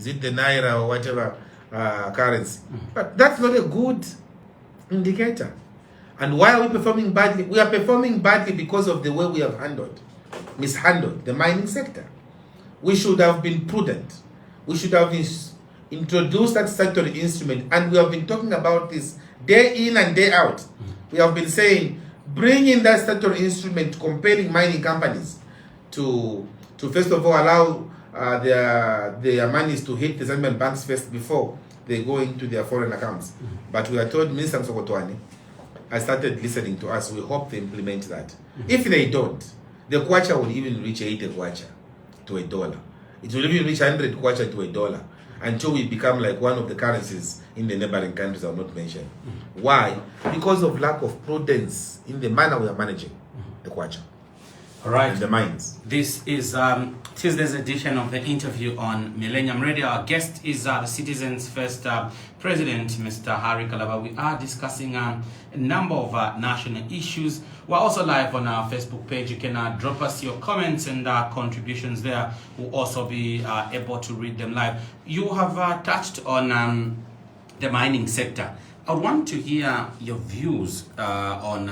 Is it the Naira or whatever currency? But that's not a good indicator. And why are we performing badly? We are performing badly because of the way we have mishandled the mining sector. We should have been prudent. We should have introduced that statutory instrument, and we have been talking about this day in and day out. We have been saying, bring in that statutory instrument compelling mining companies to first of all allow their monies to hit the Zambian banks first before they go into their foreign accounts. But we are told, Minister Msokotwane has started listening to us. We hope they implement that. If they don't, the Kwacha will even reach 80 Kwacha to $1. It will even reach 100 Kwacha to $1 until we become like one of the currencies in the neighboring countries I will not mention. Why? Because of lack of prudence in the manner we are managing the Kwacha. All right. And the mines. This is Tuesday's edition of the interview on Millennium Radio. Our guest is the Citizens First President, Mr. Harry Kalaba. We are discussing a number of national issues. We're also live on our Facebook page. You can drop us your comments and contributions there. We'll also be able to read them live. You have touched on the mining sector. I want to hear your views on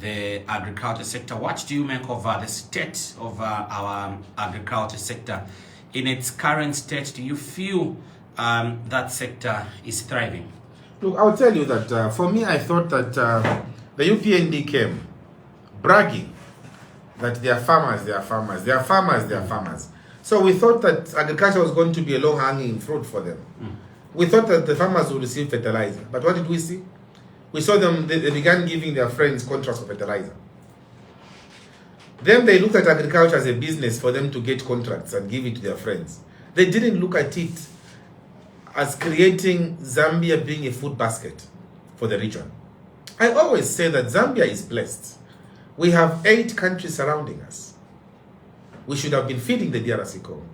the agriculture sector. What do you make of the state of our agriculture sector? In its current state, do you feel that sector is thriving? Look, I'll tell you that for me, I thought that the UPND came bragging that they are farmers, they are farmers, they are farmers, they are farmers. So we thought that agriculture was going to be a low-hanging fruit for them. We thought that the farmers would receive fertilizer. But what did we see? We saw them, they began giving their friends contracts for fertilizer. Then they looked at agriculture as a business for them to get contracts and give it to their friends. They didn't look at it as creating Zambia being a food basket for the region. I always say that Zambia is blessed. We have 8 countries surrounding us. We should have been feeding the DRC Congo.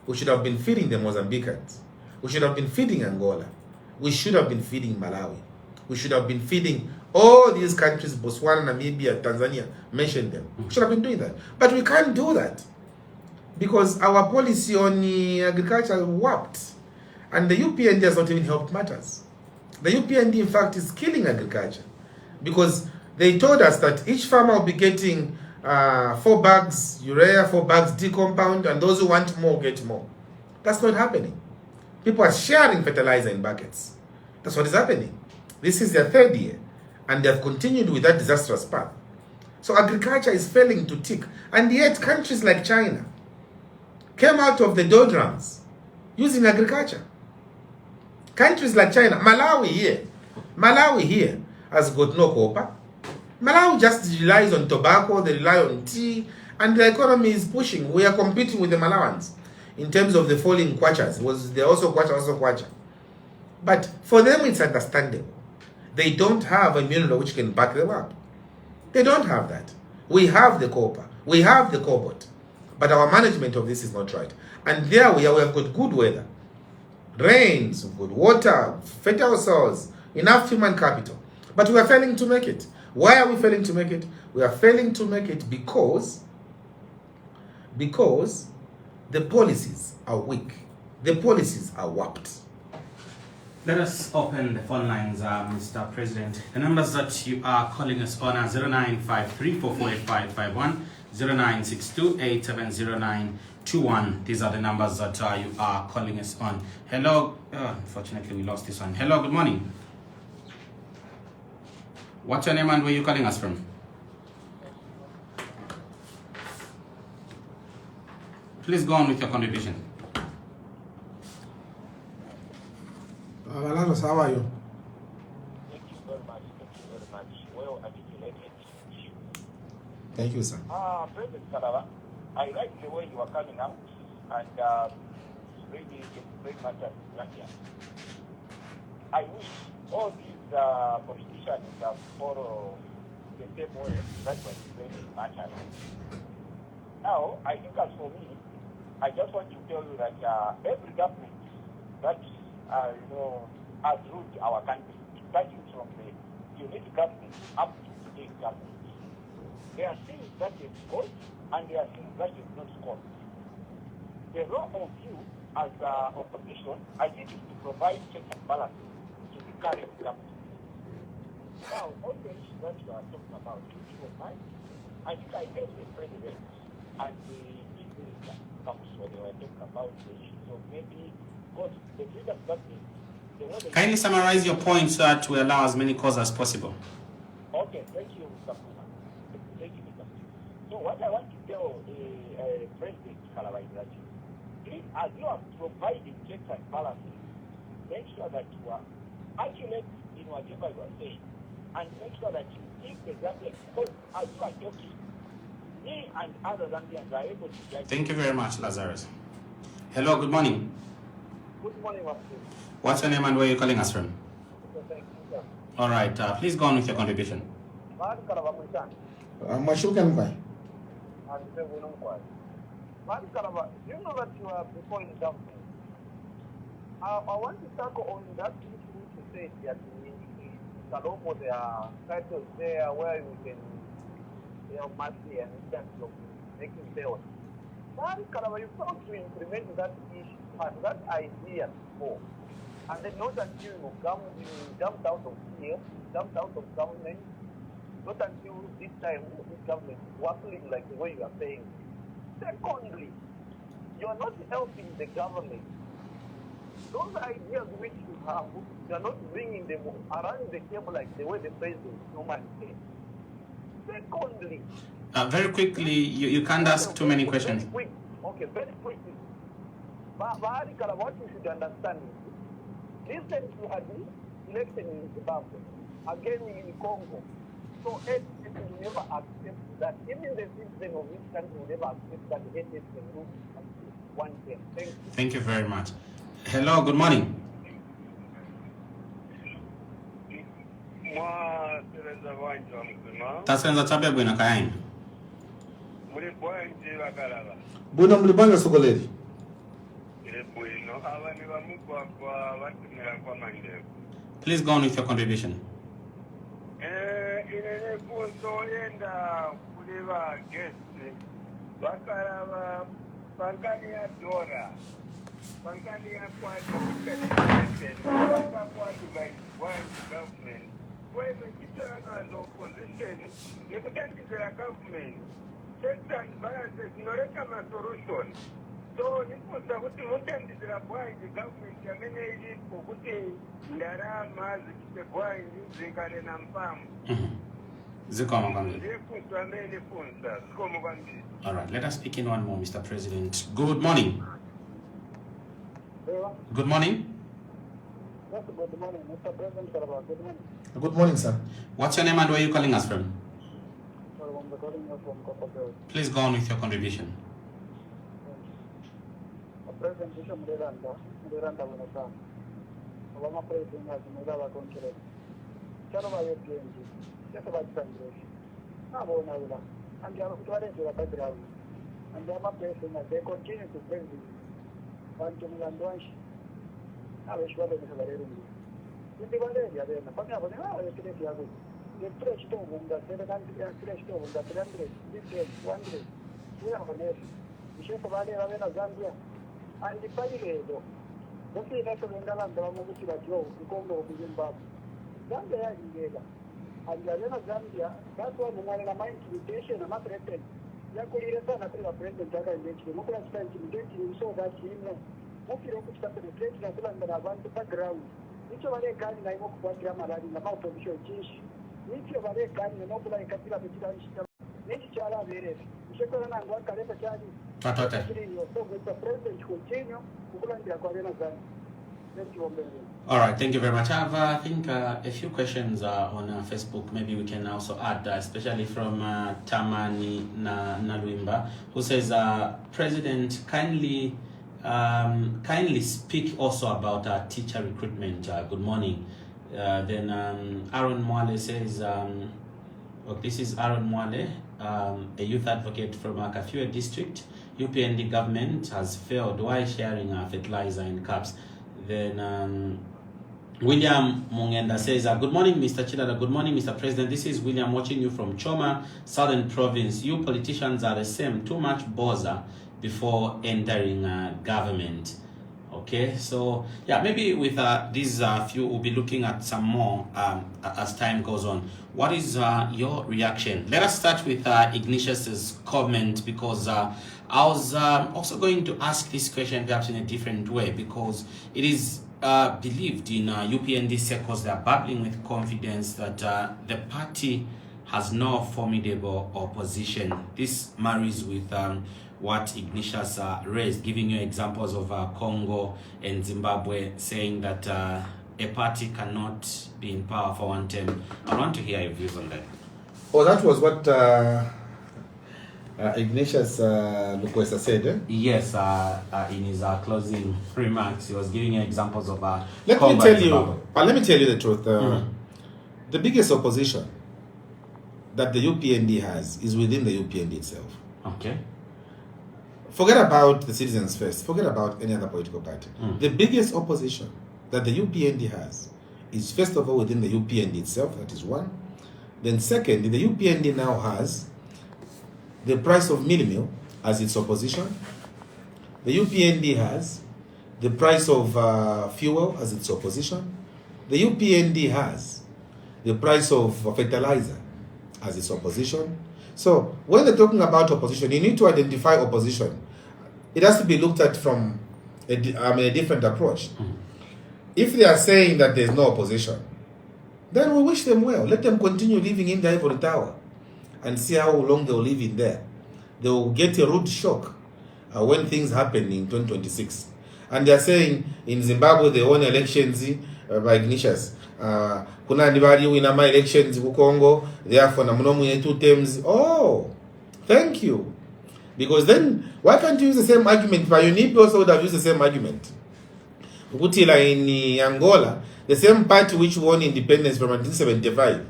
We should have been feeding the Mozambicans. We should have been feeding Angola. We should have been feeding Malawi. We should have been feeding all these countries, Botswana, Namibia, Tanzania, mention them. We should have been doing that. But we can't do that because our policy on agriculture warped. And the UPND has not even helped matters. The UPND, in fact, is killing agriculture because they told us that each farmer will be getting 4 bags urea, 4 bags D-compound, and those who want more get more. That's not happening. People are sharing fertilizer in buckets. That's what is happening. This is their 3rd year, and they have continued with that disastrous path. So agriculture is failing to tick. And yet countries like China came out of the doldrums using agriculture. Countries like China, Malawi here has got no copper. Malawi just relies on tobacco, they rely on tea, and the economy is pushing. We are competing with the Malawans in terms of the falling Kwachas. They're also Kwacha. But for them, it's understandable. They don't have a mineral which can back them up. They don't have that. We have the copper. We have the cobalt. But our management of this is not right. And there we have got good weather. Rains, good water, fertile soils, enough human capital. But we are failing to make it. Why are we failing to make it? We are failing to make it because the policies are weak. The policies are warped. Let us open the phone lines, Mr. President. The numbers that you are calling us on are 0953448551, 0962870921. These are the numbers that you are calling us on. Hello. Unfortunately, we lost this one. Hello, good morning. What's your name and where are you calling us from? Please go on with your contribution. Malanos, how are you? Thank you very much. Well articulated issue. Thank you, sir. President Kalaba, I like the way you are coming out and really very much Zambia. I wish all these politicians follow the same way that was explaining matters. Now, I think as for me, I just want to tell you that every government that has ruled our country, starting from the unit government up to state government, there are things that is good and there are things that is not good. The law of you as opposition, I think is to provide checks and balances to the current government. Now, all the issues that you are talking about, if you don't mind, I think I heard the president and the minister comes when they were talking about the issues of maybe, because the previous government, Kindly summarize your points to allow as many calls as possible. Okay, thank you, Mr. Kuma. Thank you, Mr. So what I want to tell President Kalaba is that please, as you are providing checks and balances, make sure that you are accurate in whatever you are saying, and make sure that you give the Zambians, because as you are talking, me and other Zambians are able to judge. Thank you very much, Lazarus. Hello, good morning. Good morning, Mr. What's your name and where are you calling us from? Thank you, sir. All right, please go on with your contribution. Mashukan Pai. Kalaba, you know that you are before in government. I want to tackle on that issue which you said that in Kalaba there are titles there where you can help mercy and instead of making sales. Kalaba, you failed to implement that issue and that idea before. And then not until you jumped out of here, jumped out of government, not until this time this government is waffling like the way you are saying. Secondly, you are not helping the government. Those ideas which you have, you are not bringing them around the table like the way the president normally says. Secondly, very quickly, you can't ask too many questions. Very quick. Okay, very quickly. But what you should understand is, recently we had this election in Zimbabwe, again in Congo. So HSS will never accept that. Even the citizen of this country will never accept that HSS can do one thing. Thank you. Thank you very much. Hello, good morning. Tasenza tabia bwina kaini. Buna mlibanga sokoleri. Please go on with your contribution. So, this was the government, All right, let us speak in one more, Mr. President. Good morning. Good morning. Yes, good morning, Mr. President. Good morning. Good morning, sir. What's your name and where are you calling us from? I'm calling you from Kwacha. Please go on with your contribution. President Miranda Vanessa. Obama President has made our country. Kalaba PNG. Just about Congress. Nabonavilla. And they are to the background. And they are placing as they continue to bring the Bantum and Wash. I wish what is the room. With the Valeria, then the Panga, the fresh stone that the fresh stone that the this is 100. We have a nation. We should provide a Zambia. And the Pagado, the thing that the Ngaland Ramuki that you go to Zimbabwe. Zambia is together. And the Arena Zambia, that's why the mind invitation and not written. Yakulira Sana President Jaga and the Mukla spent invitation so that he knows. Muki Rokuch started the trade in the Avant background. Each of the kind I walk one grammar in the mouth of your Jish. Each of the kind of Nobla and Capilla Vigilant. Each Chala Veres. Shekana and one Kaleta Chadi. All right, thank you very much. I have, I think, a few questions on Facebook. Maybe we can also add, especially from Tamani Naluimba, who says, President, kindly speak also about teacher recruitment. Good morning. Then Aaron Mwale says, this is Aaron Mwale, a youth advocate from Kafue district. UPND government has failed. Why sharing fertilizer in cups? Then William Mungenda says, good morning, Mr. Chidada. Good morning, Mr. President. This is William watching you from Choma, Southern Province. You politicians are the same. Too much boza before entering government. Okay, so yeah, maybe with these few, we'll be looking at some more as time goes on. What is your reaction? Let us start with Ignatius's comment, because I was also going to ask this question perhaps in a different way, because it is believed in UPND circles, they are bubbling with confidence that the party has no formidable opposition. This marries with what Ignatius raised, giving you examples of Congo and Zimbabwe, saying that a party cannot be in power for one term. I want to hear your views on that. Oh, that was what Ignatius Lukwesa said, eh? Yes, in his closing remarks, he was giving you examples of let Congo me tell and you. Zimbabwe. Let me tell you the truth. The biggest opposition that the UPND has is within the UPND itself. Okay. Forget about the citizens first. Forget about any other political party. The biggest opposition that the UPND has is, first of all, within the UPND itself. That is one. Then second, the UPND now has the price of meal as its opposition. The UPND has the price of fuel as its opposition. The UPND has the price of fertilizer as its opposition. So when they're talking about opposition, you need to identify opposition. It has to be looked at from a different approach. If they are saying that there's no opposition, then we wish them well. Let them continue living in the ivory tower and see how long they'll live in there. They will get a rude shock when things happen in 2026. And they are saying in Zimbabwe they won elections by Ignatius. Kuna ndibari wina my elections in Congo, therefore na munomu 2 terms. Oh, thank you. Because then why can't you use the same argument? Payunipi also would have used the same argument. Ukutila in Angola, the same party which won independence from 1975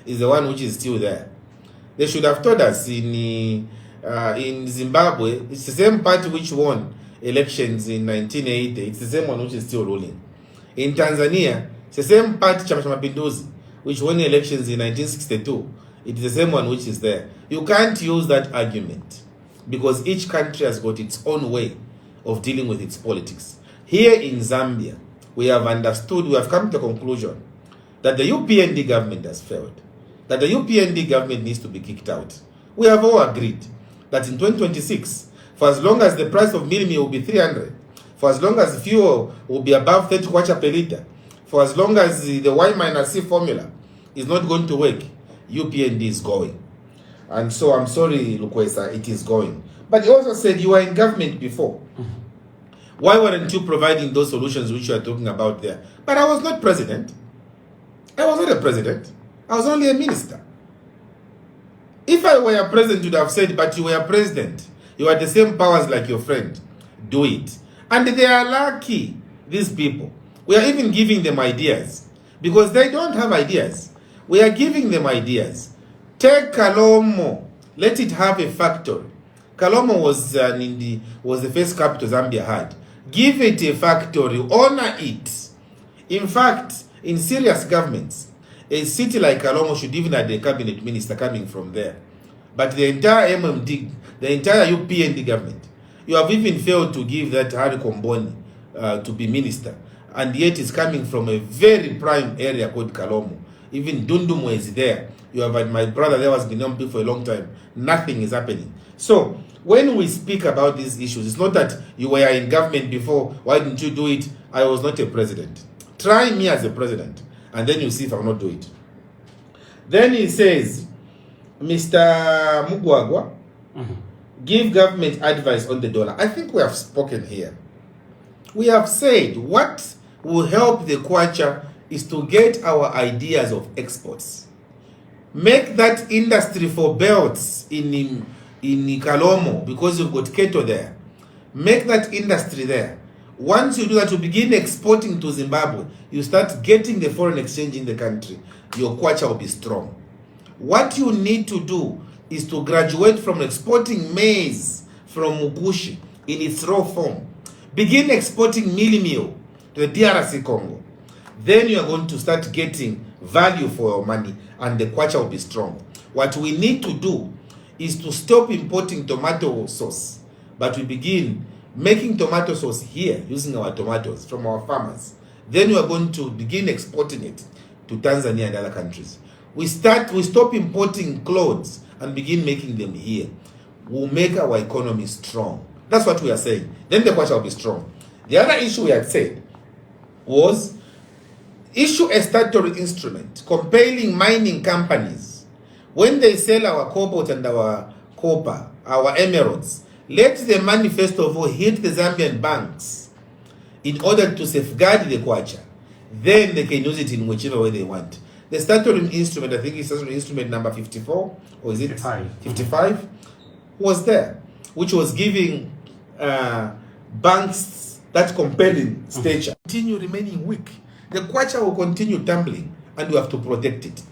is the one which is still there. They should have told us in Zimbabwe, it's the same party which won elections in 1980. It's the same one which is still ruling. In Tanzania, it's the same party, Chama cha Mapinduzi, which won elections in 1962. It's the same one which is there. You can't use that argument because each country has got its own way of dealing with its politics. Here in Zambia, we have understood, we have come to the conclusion that the UPND government has failed, that the UPND government needs to be kicked out. We have all agreed that in 2026, for as long as the price of meal will be 300, for as long as fuel will be above 30 kwacha per liter, for as long as the Y minus C formula is not going to work, UPND is going. And so I'm sorry, Lukwesa, it is going. But you also said you were in government before. Why weren't you providing those solutions which you are talking about there? But I was not president. I was not a president. I was only a minister. If I were a president, you'd have said, but you were a president. You had the same powers like your friend. Do it. And they are lucky, these people. We are even giving them ideas because they don't have ideas. We are giving them ideas. Take Kalomo. Let it have a factory. Kalomo was the first capital Zambia had. Give it a factory. Honor it. In fact, in serious governments, a city like Kalomo should even have a cabinet minister coming from there. But the entire MMD, the entire UPND government, you have even failed to give that Harry Komboni to be minister. And yet it's coming from a very prime area called Kalomo. Even Dundumo is there. You have had my brother there was been on for a long time. Nothing is happening. So when we speak about these issues, it's not that you were in government before, why didn't you do it? I was not a president. Try me as a president, and then you see if I will not do it. Then he says, Mr. Mugwagwa, give government advice on the dollar. I think we have spoken here. We have said what will help the Kwacha is to get our ideas of exports. Make that industry for belts in Kalomo, because you've got Keto there. Make that industry there. Once you do that, you begin exporting to Zimbabwe. You start getting the foreign exchange in the country. Your Kwacha will be strong. What you need to do is to graduate from exporting maize from Mugushi in its raw form. Begin exporting meal to the DRC Congo. Then you are going to start getting value for your money and the Kwacha will be strong. What we need to do is to stop importing tomato sauce, but we begin making tomato sauce here using our tomatoes from our farmers. Then we are going to begin exporting it to Tanzania and other countries. We stop importing clothes and begin making them here. We'll make our economy strong. That's what we are saying. Then the Kwacha will be strong. The other issue we had said was issue a statutory instrument compelling mining companies, when they sell our cobalt and our copper, our emeralds, let the money first of all hit the Zambian banks in order to safeguard the Kwacha. Then they can use it in whichever way they want. The statutory instrument, I think it's statutory instrument number 54, or is it 55, was there, which was giving banks that compelling stature. Continue remaining weak. The Kwacha will continue tumbling, and we have to protect it.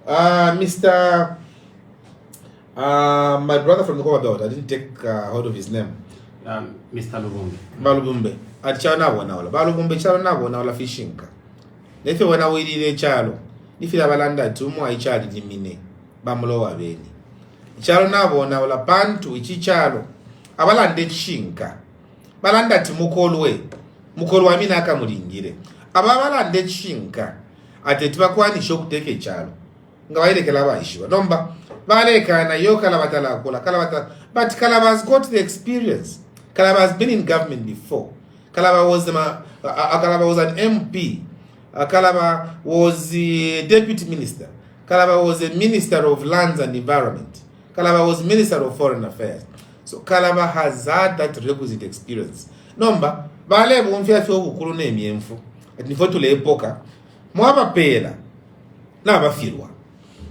Mr. My brother from the Koba Belt, I didn't take hold of his name. Mr. Lubumbe. Balubumbe. At Chana Wanaola. Balubumbe Chana Wanaola Fishinka. If you want to win Chalo, if you have a land at Tumo, I charge the mine. Bamlo Aveni. Chalo Wanaola Pantu, Ichichalo. Abalande Shinka. Balanda Tumukolwe. Mukolwamina Kamudingire. Ababalande Shinka. At the Twakwani Shok take a chalo. Ngawaile Kalaba issue. Number. Baleka na yo Kalaba Kola Kalaba. But Kalaba has got the experience. Kalaba has been in government before. Kalaba was an MP. Kalaba was the deputy minister. Kalaba was a minister of lands and environment. Kalaba was minister of foreign affairs. So Kalaba has had that requisite experience. Number, bale bonfia fio bukuru ne miemfu. At nifotu le epoka. Mwaba pela. Na bafirwa.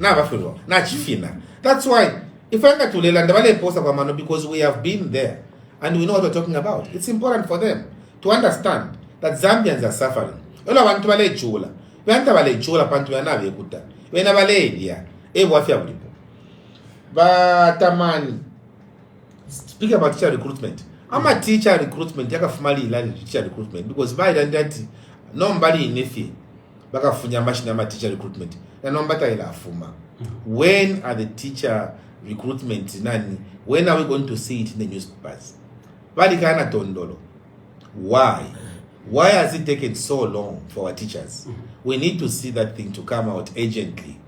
Na chifina. That's why, if I got to Leland, because we have been there and we know what we're talking about. It's important for them to understand that Zambians are suffering. Ola wantu wale chula. Wanta wale chula pantu ya nawe kuta. Wena wale edia. Wafia ulipo. Batamani. Speaking about teacher recruitment. I'm a teacher recruitment. Yaka fumali ilani teacher recruitment. Because by that, nobody in Nefi. Baka funya mashina ma teacher recruitment. Na nombata ila afuma. When are the teacher recruitment nani? When are we going to see it in the newspapers? Badikana tondolo. Why? Why has it taken so long for our teachers? We need to see that thing to come out urgently.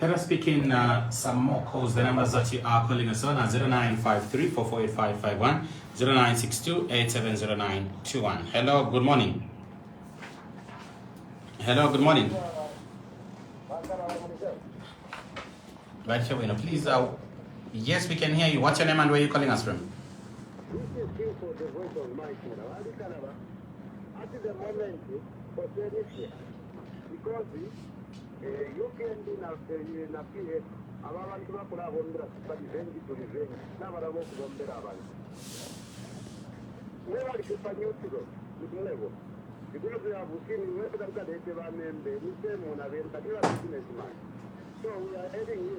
Let us speak in some more calls. The numbers that you are calling us on are 0953 448551, 0962 870921. Hello, good morning. Hello, good morning. Right here, please. Yes, we can hear you. What's your name and where are you calling us from? This is still for the voice of my children. At the moment, for because you can do na PS, abantu bakora bondra badivengi to revenge. Nabara bo kubombera abantu. Never kifanyo tudo. Level. Because we have seen we have got the member, we say mona venta kila businessman. So we are heading you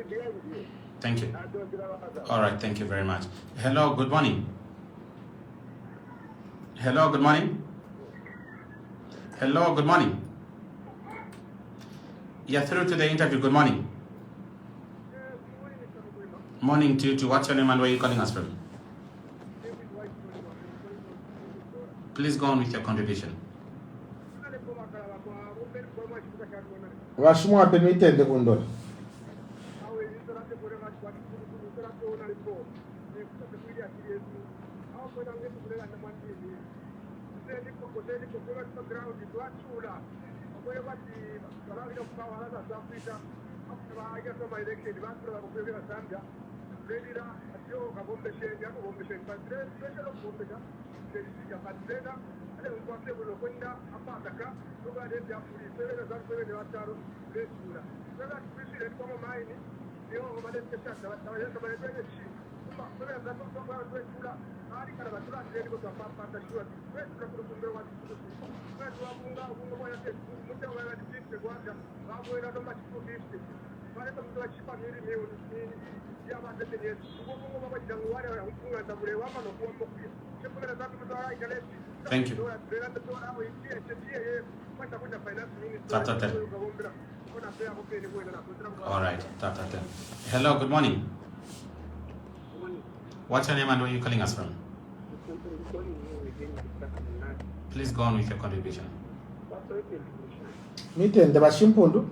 here. Thank you. All right, thank you very much. Hello, good morning. Hello, good morning. Hello, good morning. You're through to the interview. Good morning. Morning to you. What's your name and where are you calling us from? Please go on with your contribution. Washmwa permitted the gondola. Thank you. All right. Hello, good morning. What's your name and where are you calling us from? Please go on with your contribution. Mitende bashimpundu.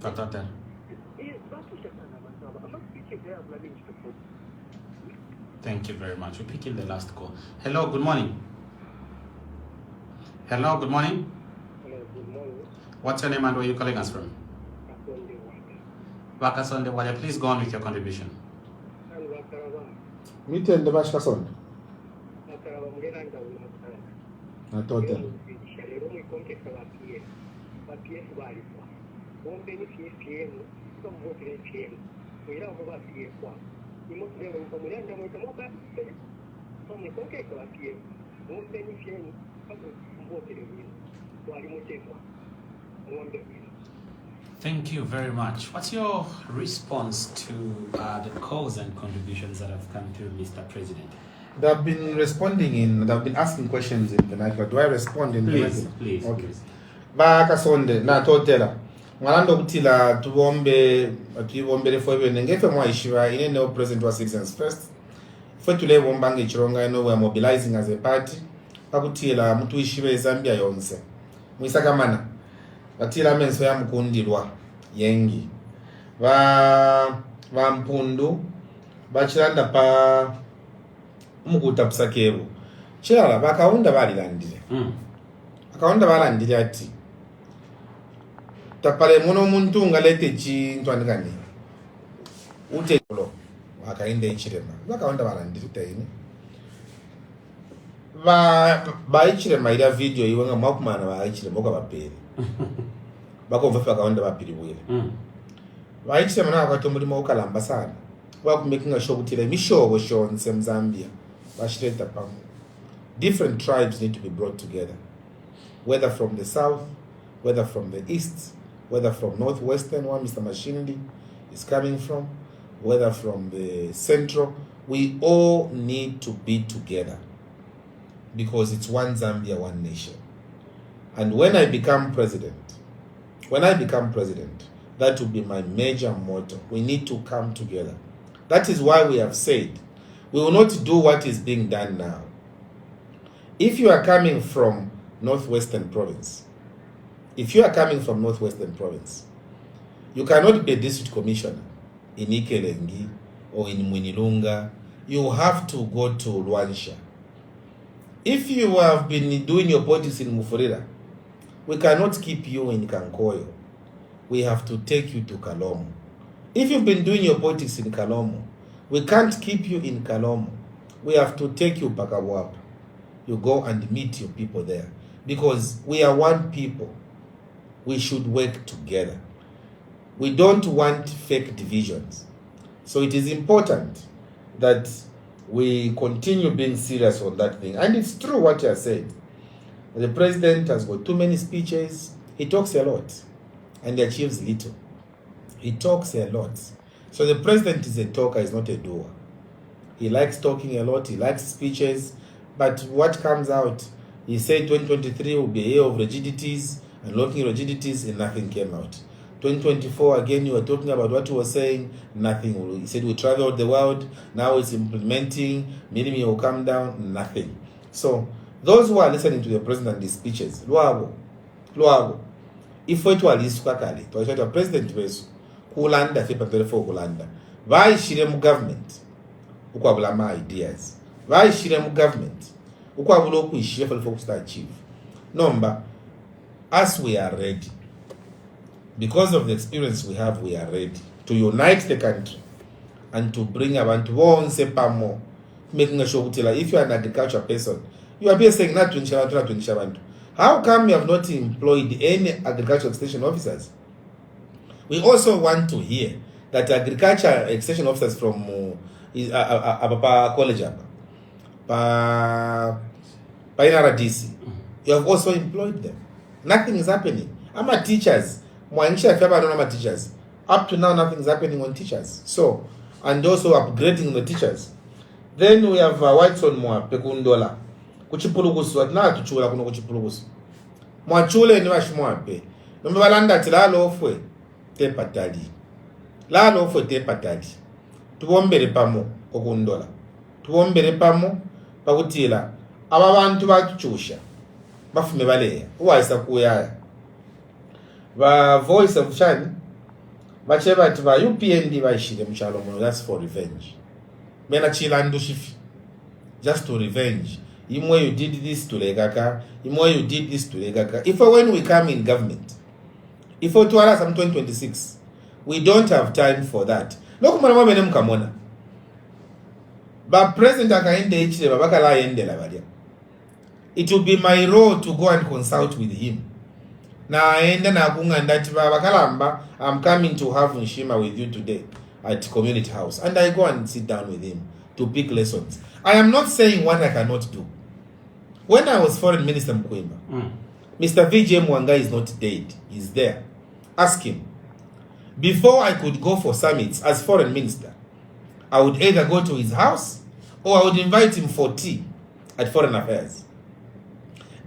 Dr. Thank you very much. We're picking the last call. Hello, good morning. Hello, good morning. Hello, good morning. What's your name and where are you calling us from? Vakasonde Wale, please go on with your contribution. Mitende bashikasonde. Natotela. Thank you very much. What's your response to the calls and contributions that have come through, Mr. President? They've been responding they've been asking questions in vernacular. Do I respond in vernacular? Please. Okay. Bakasonde natotela. Mwalando kutila tuibombele foibe ngefe mwaishiwa inene president wa Citizens First. Fetule bombange chironga eno we are mobilizing as a party. Pakutila mtu ishiwe Zambia yonse. Mwisakamana. Batila menso ya mkundilwa yengi. Va mpundu bachilanda pa mukuta pusakebo. Chilala bakaunda balilandile. Bakaunda balandile ati tapale muno muntu ngalete chintu andikani ute lo akaende ichirema bakaunda balandile taini ba ichirema ila video iwenga makumana ba ichirema kwa bapeli bakomva bakaunda bapili bwile ba ichirema na akatomulimo ukalamba sana wa making sure kuti mishobo shonse mzambia bashireta pamwe. Different tribes need to be brought together, whether from the south, whether from the east, whether from northwestern, where Mr. Mashindi is coming from, whether from the central. We all need to be together because it's one Zambia, one nation. And when I become president, that will be my major motto. We need to come together. That is why we have said we will not do what is being done now. If you are coming from Northwestern Province, you cannot be a district commissioner in Ikelengi or in Mwinilunga. You have to go to Luansha. If you have been doing your politics in Mufurira, we cannot keep you in Kankoyo. We have to take you to Kalomo. If you've been doing your politics in Kalomo, we can't keep you in Kalomo. We have to take you Pakawapa. You go and meet your people there. Because we are one people. We should work together. We don't want fake divisions. So it is important that we continue being serious on that thing. And it's true what you have said. The president has got too many speeches. He talks a lot and he achieves little. He talks a lot. So the president is a talker, is not a doer. He likes talking a lot, he likes speeches, but what comes out, he said 2023 will be a year of rigidities, unlocking rigidities, and nothing came out. 2024, again, you were talking about what he was saying, nothing. He said we traveled the world, now it's implementing, minimum will come down, nothing. So, those who are listening to the president and his speeches, Luabo, if it were Lisukakali, to a president, Kulanda, Fepapere Kulanda, why Shirem government, Ukwabulama ideas, why Shirem government, Ukwabuloku is Sheffield folks to achieve. Number, as we are ready, because of the experience we have, we are ready to unite the country and to bring about one sepamo, making a show if you are an agriculture person, you are being saying not to Shabantu. How come you have not employed any agricultural extension officers? We also want to hear that agriculture extension officers from Ababa College, Painara DC, you have also employed them. Nothing is happening. I'm a teachers. Teachers. Up to now, nothing is happening on teachers. So, and also upgrading the teachers. Then we have Whiteson Moa, Pekundola. Kuchipulugusu, at now to Chula Kuno Kuchipulugusu. Moachule ni washmoape. Nombalanda tilalo fwe te patadi. Lalo fwe te patadi. Tuombere pamo Kokundola. Tuombere pamo pakutila. Aba bantu batuchusha. Bafume baleya. Uwaisa kuyaya. Ba voice of Chani. Bacheba tiba UPND baishile mchalo mono. That's for revenge. Mena chila ndushifi. Just to revenge. Imwe you did this to Legaka. Imwe you did this to Legaka. If when we come in government, if we to us 2026, we don't have time for that. Look, mama benem kamona. But President akaende ichile babaka la ende la badia. It will be my role to go and consult with him. Na ende na kunga ndati babakalamba. I'm coming to have Nshima with you today at Community House, and I go and sit down with him to pick lessons. I am not saying what I cannot do. When I was Foreign Minister Mkwema, Mr. VJ Mwanga is not dead. He's there. Ask him. Before I could go for summits as Foreign Minister, I would either go to his house or I would invite him for tea at Foreign Affairs.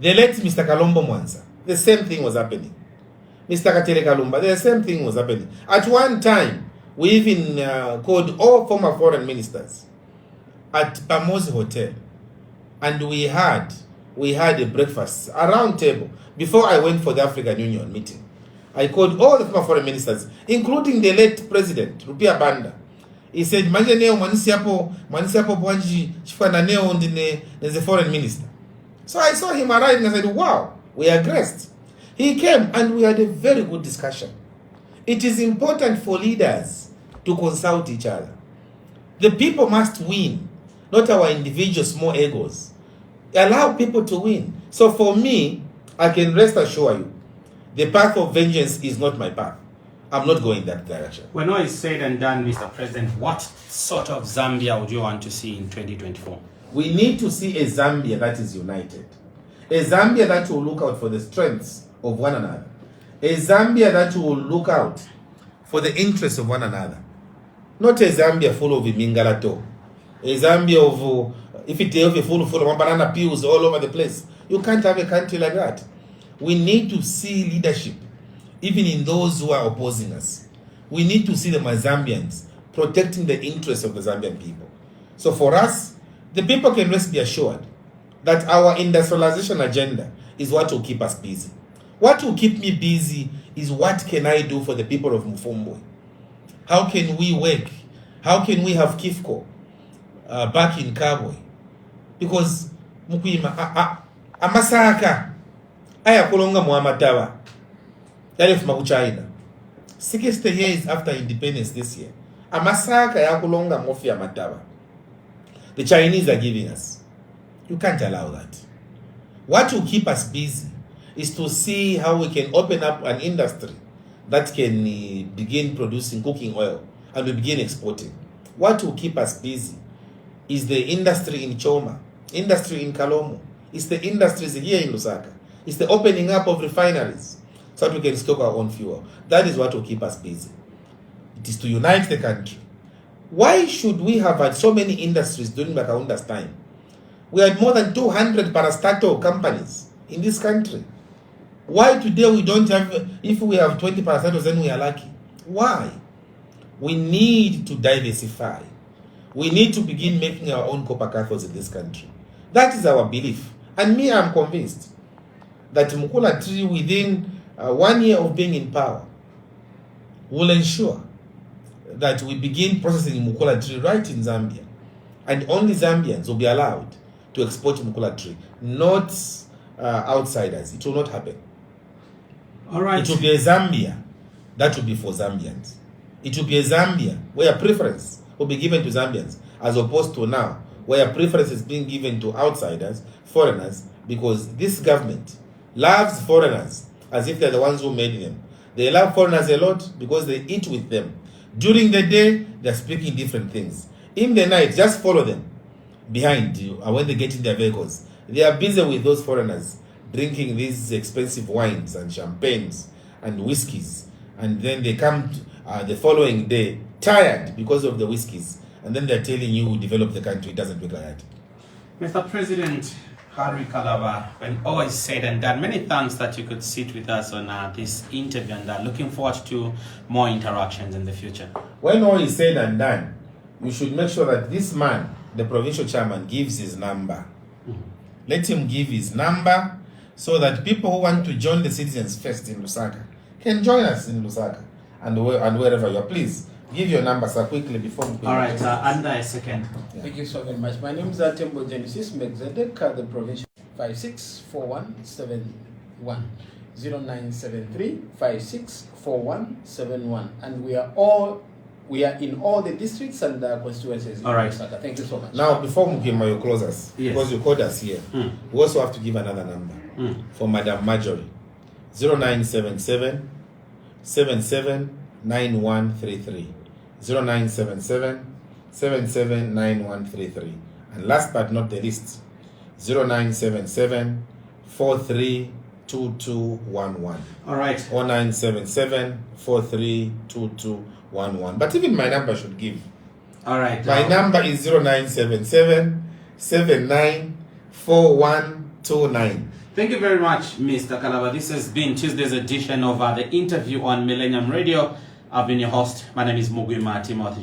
The late Mr. Kalombo Mwanza, the same thing was happening. Mr. Katere Kalumba, the same thing was happening. At one time, we even called all former foreign ministers at Pamosi Hotel, and we had a breakfast, a round table, before I went for the African Union meeting. I called all the former foreign ministers, including the late president, Rupia Banda. He said, "Manjaneo manisiapo bwanji chifana neo ndine as a foreign minister." So I saw him arrive and I said, "Wow, we are graced." He came and we had a very good discussion. It is important for leaders to consult each other. The people must win, not our individual small egos. Allow people to win. So for me, I can rest assure you, the path of vengeance is not my path. I'm not going that direction. When all is said and done, Mr. President, what sort of Zambia would you want to see in 2024? We need to see a Zambia that is united. A Zambia that will look out for the strengths of one another. A Zambia that will look out for the interests of one another. Not a Zambia full of Mingalato. A Zambia of, if it is full of banana peels all over the place. You can't have a country like that. We need to see leadership, even in those who are opposing us. We need to see the Zambians protecting the interests of the Zambian people. So for us, the people can rest be assured that our industrialization agenda is what will keep us busy. What will keep me busy is what can I do for the people of Mufumbo? How can we work? How can we have Kifko back in Kabwe? Because Mukwima, Amasaka, Aya Kolonga Muamatawa, Yalef China. 60 years after independence this year, Amasaka Yakulonga Mofia Matawa. The Chinese are giving us. You can't allow that. What will keep us busy is to see how we can open up an industry that can begin producing cooking oil and we begin exporting. What will keep us busy is the industry in Choma, industry in Kalomo, it's the industries here in Lusaka, it's the opening up of refineries so that we can stock our own fuel. That is what will keep us busy. It is to unite the country. Why should we have had so many industries during Makaunda's time? We had more than 200 parastatal companies in this country. Why today we don't have, if we have 20 parastatals, then we are lucky? Why? We need to diversify. We need to begin making our own copper cathodes in this country. That is our belief. And me, I'm convinced that Mukula Tree, within 1 year of being in power, will ensure that we begin processing Mukula Tree right in Zambia. And only Zambians will be allowed to export Mukula Tree, not outsiders. It will not happen. All right. It will be a Zambia that will be for Zambians. It will be a Zambia where preference will be given to Zambians, as opposed to now, where preference is being given to outsiders, foreigners, because this government loves foreigners as if they're the ones who made them. They love foreigners a lot because they eat with them, During the day, they're speaking different things. In the night, just follow them behind you, and when they get in their vehicles, they are busy with those foreigners drinking these expensive wines and champagnes and whiskeys, and then they come the following day tired because of the whiskeys, and then they're telling you who developed the country. It doesn't work like that. Mr. President Harry Kalaba, when all is said and done, many thanks that you could sit with us on this interview, and looking forward to more interactions in the future. When all is said and done, you should make sure that this man, the provincial chairman, gives his number. Let him give his number so that people who want to join the Citizens First in Lusaka can join us in Lusaka and wherever you are. Please give your number, sir, quickly before we All right, under a second. Yeah. Thank you so very much. My name is Tembo Genesis Megzedek, the provincial 564171 0973 564171, and we are in all the districts and constituencies. All right. Thank you so much. Now, before Mukima, you close us, Yes. because you called us here, we also have to give another number for Madam Marjorie, 0977 779133, 0977 779133, and last but not the least, 0977 432211. All right. 0977 432211. But even my number should give. All right. My number is 0977 794129. Thank you very much, Mr. Kalaba. This has been Tuesday's edition of the interview on Millennium Radio. I've been your host. My name is Mugwima Timothy.